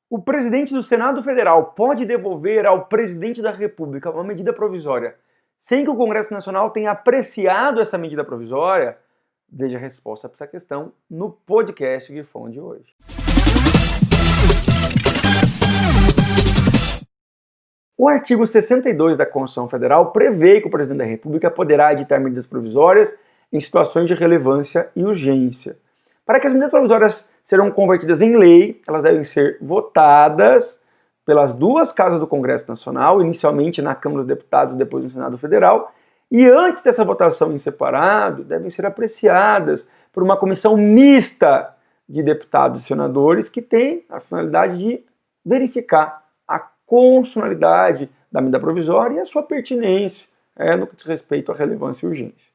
O presidente do Senado Federal pode devolver ao presidente da República uma medida provisória sem que o Congresso Nacional tenha apreciado essa medida provisória? Veja a resposta para essa questão no podcast Grifão de hoje. O artigo 62 da Constituição Federal prevê que o presidente da República poderá editar medidas provisórias em situações de relevância e urgência. Para que as medidas provisórias serão convertidas em lei, elas devem ser votadas pelas duas casas do Congresso Nacional, inicialmente na Câmara dos Deputados e depois no Senado Federal, e antes dessa votação em separado, devem ser apreciadas por uma comissão mista de deputados e senadores que tem a finalidade de verificar a constitucionalidade da medida provisória e a sua pertinência no que diz respeito à relevância e urgência.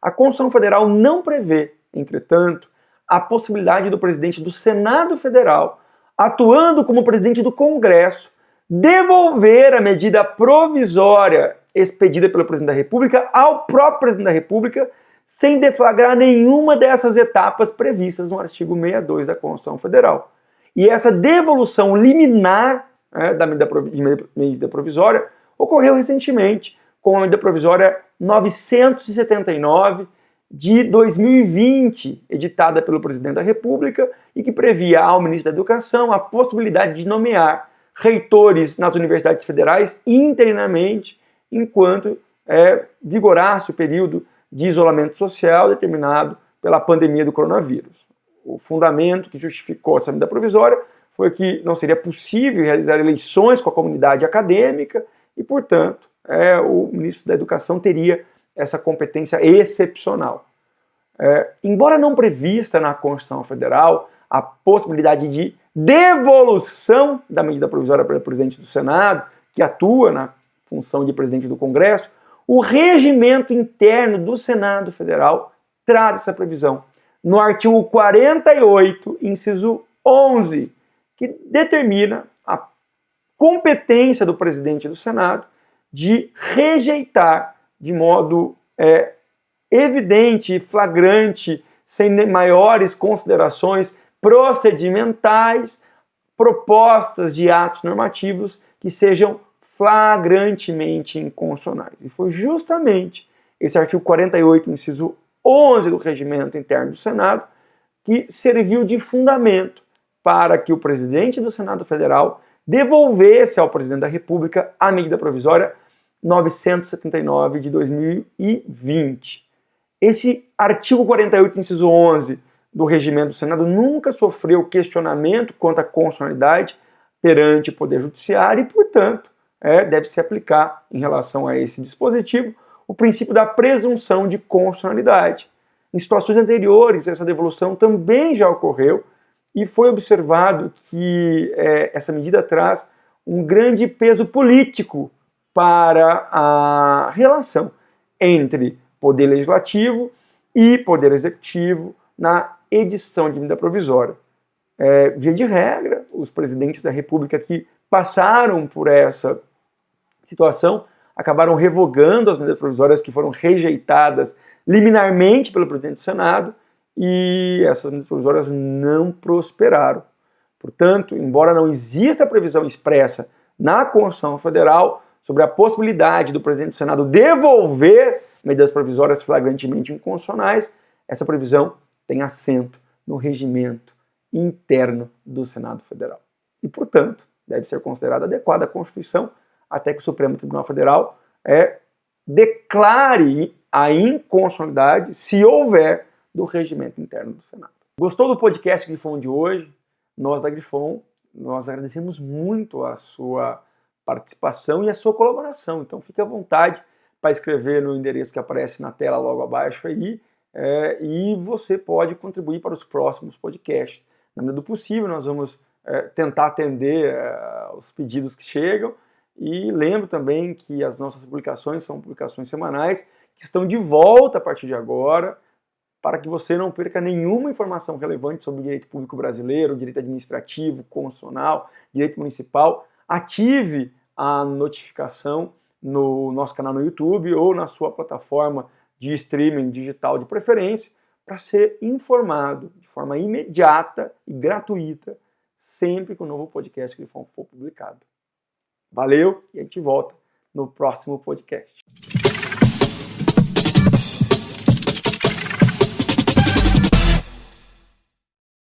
A Constituição Federal não prevê, entretanto, a possibilidade do presidente do Senado Federal, atuando como presidente do Congresso, devolver a medida provisória expedida pelo presidente da República ao próprio presidente da República, sem deflagrar nenhuma dessas etapas previstas no artigo 62 da Constituição Federal. E essa devolução liminar da medida provisória ocorreu recentemente com a medida provisória 979 de 2020, editada pelo presidente da República e que previa ao ministro da Educação a possibilidade de nomear reitores nas universidades federais interinamente enquanto vigorasse o período de isolamento social determinado pela pandemia do coronavírus. O fundamento que justificou essa medida provisória foi que não seria possível realizar eleições com a comunidade acadêmica e, portanto, o ministro da Educação teria essa competência excepcional. Embora não prevista na Constituição Federal a possibilidade de devolução da medida provisória pelo presidente do Senado, que atua na função de presidente do Congresso, o regimento interno do Senado Federal traz essa previsão no artigo 48, inciso 11, que determina a competência do presidente do Senado de rejeitar de modo evidente e flagrante, sem maiores considerações procedimentais, propostas de atos normativos que sejam flagrantemente inconstitucionais. E foi justamente esse artigo 48, inciso 11 do Regimento Interno do Senado, que serviu de fundamento para que o presidente do Senado Federal devolvesse ao presidente da República a medida provisória 979 de 2020. Esse artigo 48, inciso 11 do Regimento do Senado nunca sofreu questionamento quanto à constitucionalidade perante o Poder Judiciário e, portanto, deve se aplicar em relação a esse dispositivo o princípio da presunção de constitucionalidade. Em situações anteriores, essa devolução também já ocorreu e foi observado que essa medida traz um grande peso político para a relação entre Poder Legislativo e Poder Executivo na edição de medida provisória. Via de regra, os presidentes da República que passaram por essa situação acabaram revogando as medidas provisórias que foram rejeitadas liminarmente pelo presidente do Senado e essas medidas provisórias não prosperaram. Portanto, embora não exista previsão expressa na Constituição Federal sobre a possibilidade do presidente do Senado devolver medidas provisórias flagrantemente inconstitucionais, essa previsão tem assento no regimento interno do Senado Federal. E, portanto, deve ser considerada adequada a Constituição até que o Supremo Tribunal Federal declare a inconstitucionalidade, se houver, do regimento interno do Senado. Gostou do podcast Grifão de hoje? Nós da Grifão, nós agradecemos muito a sua participação e a sua colaboração. Então fique à vontade para escrever no endereço que aparece na tela logo abaixo aí e você pode contribuir para os próximos podcasts. Na medida do possível, nós vamos tentar atender os pedidos que chegam e lembro também que as nossas publicações são publicações semanais que estão de volta a partir de agora para que você não perca nenhuma informação relevante sobre o direito público brasileiro, direito administrativo, constitucional, direito municipal. Ative a notificação no nosso canal no YouTube ou na sua plataforma de streaming digital de preferência para ser informado de forma imediata e gratuita sempre que um novo podcast que for publicado. Valeu e a gente volta no próximo podcast.